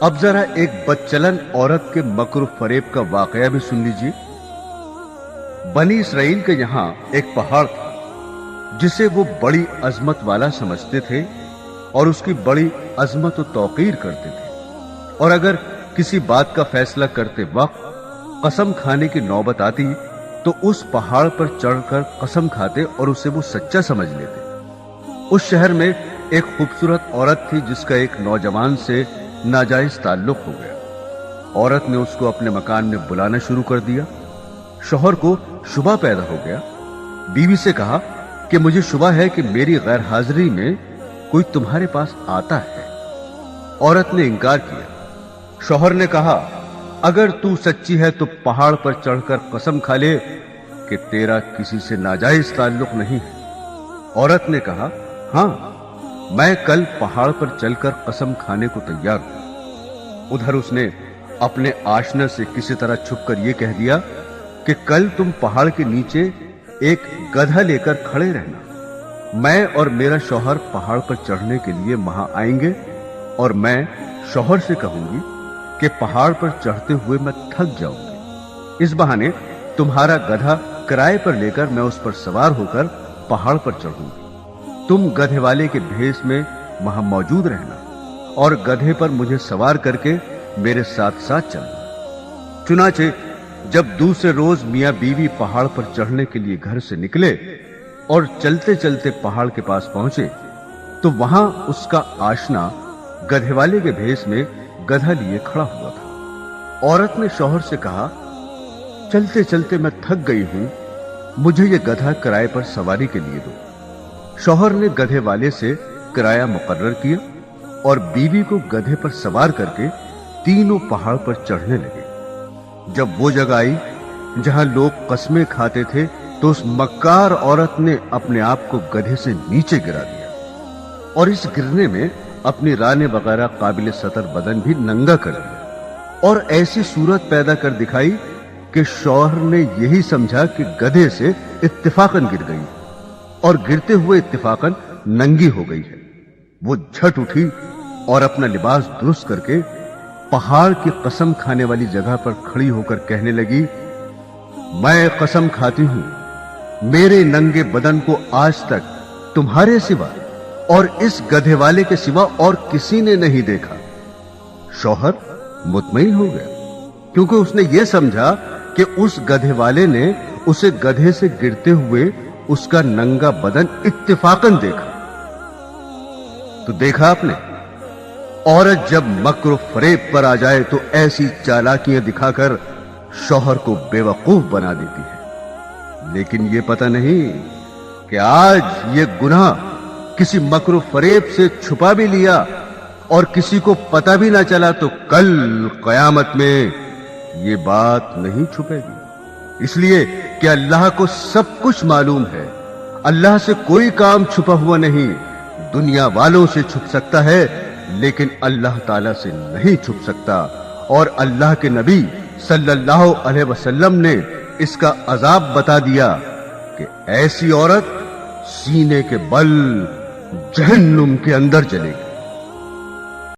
اب ذرا ایک بدچلن عورت کے مکر و فریب کا واقعہ بھی سن لیجیے۔ بنی اسرائیل کے یہاں ایک پہاڑ تھا جسے وہ بڑی عظمت والا سمجھتے تھے اور اس کی بڑی عظمت و توقیر کرتے تھے، اور اگر کسی بات کا فیصلہ کرتے وقت قسم کھانے کی نوبت آتی تو اس پہاڑ پر چڑھ کر قسم کھاتے اور اسے وہ سچا سمجھ لیتے۔ اس شہر میں ایک خوبصورت عورت تھی جس کا ایک نوجوان سے ناجائز تعلق ہو گیا۔ عورت نے اس کو اپنے مکان میں بلانا شروع کر دیا۔ شوہر کو شبہ پیدا ہو گیا۔ بیوی سے کہا کہ مجھے شبہ ہے کہ میری غیر حاضری میں کوئی تمہارے پاس آتا ہے۔ عورت نے انکار کیا۔ شوہر نے کہا اگر تو سچی ہے تو پہاڑ پر چڑھ کر قسم کھا لے کہ تیرا کسی سے ناجائز تعلق نہیں ہے۔ عورت نے کہا ہاں، میں کل پہاڑ پر چل کر قسم کھانے کو تیار ہوں۔ ادھر اس نے اپنے آشنا سے کسی طرح چھپ کر یہ کہہ دیا کہ کل تم پہاڑ کے نیچے ایک گدھا لے کر کھڑے رہنا، میں اور میرا شوہر پہاڑ پر چڑھنے کے لیے وہاں آئیں گے اور میں شوہر سے کہوں گی کہ پہاڑ پر چڑھتے ہوئے میں تھک جاؤں گی، اس بہانے تمہارا گدھا کرائے پر لے کر میں اس پر سوار ہو کر پہاڑ پر چڑھوں گی۔ تم گدھے والے کے بھیس میں وہاں موجود رہنا اور گدھے پر مجھے سوار کر کے میرے ساتھ ساتھ چلنا۔ چنانچہ جب دوسرے روز میاں بیوی پہاڑ پر چڑھنے کے لیے گھر سے نکلے اور چلتے چلتے پہاڑ کے پاس پہنچے تو وہاں اس کا آشنا گدھے والے کے بھیس میں گدھا لیے کھڑا ہوا تھا۔ عورت نے شوہر سے کہا چلتے چلتے میں تھک گئی ہوں، مجھے یہ گدھا کرائے پر سواری کے لیے دو۔ شوہر نے گدھے والے سے کرایہ مقرر کیا اور بیوی کو گدھے پر سوار کر کے تینوں پہاڑ پر چڑھنے لگے۔ جب وہ جگہ آئی جہاں لوگ قسمیں کھاتے تھے تو اس مکار عورت نے اپنے آپ کو گدھے سے نیچے گرا دیا اور اس گرنے میں اپنی رانے وغیرہ قابل سطر بدن بھی ننگا کر دیا اور ایسی صورت پیدا کر دکھائی کہ شوہر نے یہی سمجھا کہ گدھے سے اتفاقاً گر گئی اور گرتے ہوئے اتفاقاً ننگی ہو گئی ہے۔ وہ جھٹ اٹھی اور اپنا لباس درست کر کے پہاڑ کی قسم کھانے والی جگہ پر کھڑی ہو کر کہنے لگی میں قسم کھاتی ہوں میرے ننگے بدن کو آج تک تمہارے سوا اور اس گدھے والے کے سوا اور کسی نے نہیں دیکھا۔ شوہر مطمئن ہو گیا کیونکہ اس نے یہ سمجھا کہ اس گدھے والے نے اسے گدھے سے گرتے ہوئے اس کا ننگا بدن اتفاقاً دیکھا۔ تو دیکھا آپ نے، عورت جب مکر و فریب پر آ جائے تو ایسی چالاکیاں دکھا کر شوہر کو بے وقوف بنا دیتی ہے، لیکن یہ پتہ نہیں کہ آج یہ گناہ کسی مکر و فریب سے چھپا بھی لیا اور کسی کو پتہ بھی نہ چلا تو کل قیامت میں یہ بات نہیں چھپے گی، اس لیے کہ اللہ کو سب کچھ معلوم ہے۔ اللہ سے کوئی کام چھپا ہوا نہیں، دنیا والوں سے چھپ سکتا ہے لیکن اللہ تعالیٰ سے نہیں چھپ سکتا، اور اللہ کے نبی صلی اللہ علیہ وسلم نے اس کا عذاب بتا دیا کہ ایسی عورت سینے کے بل جہنم کے اندر جلے گی۔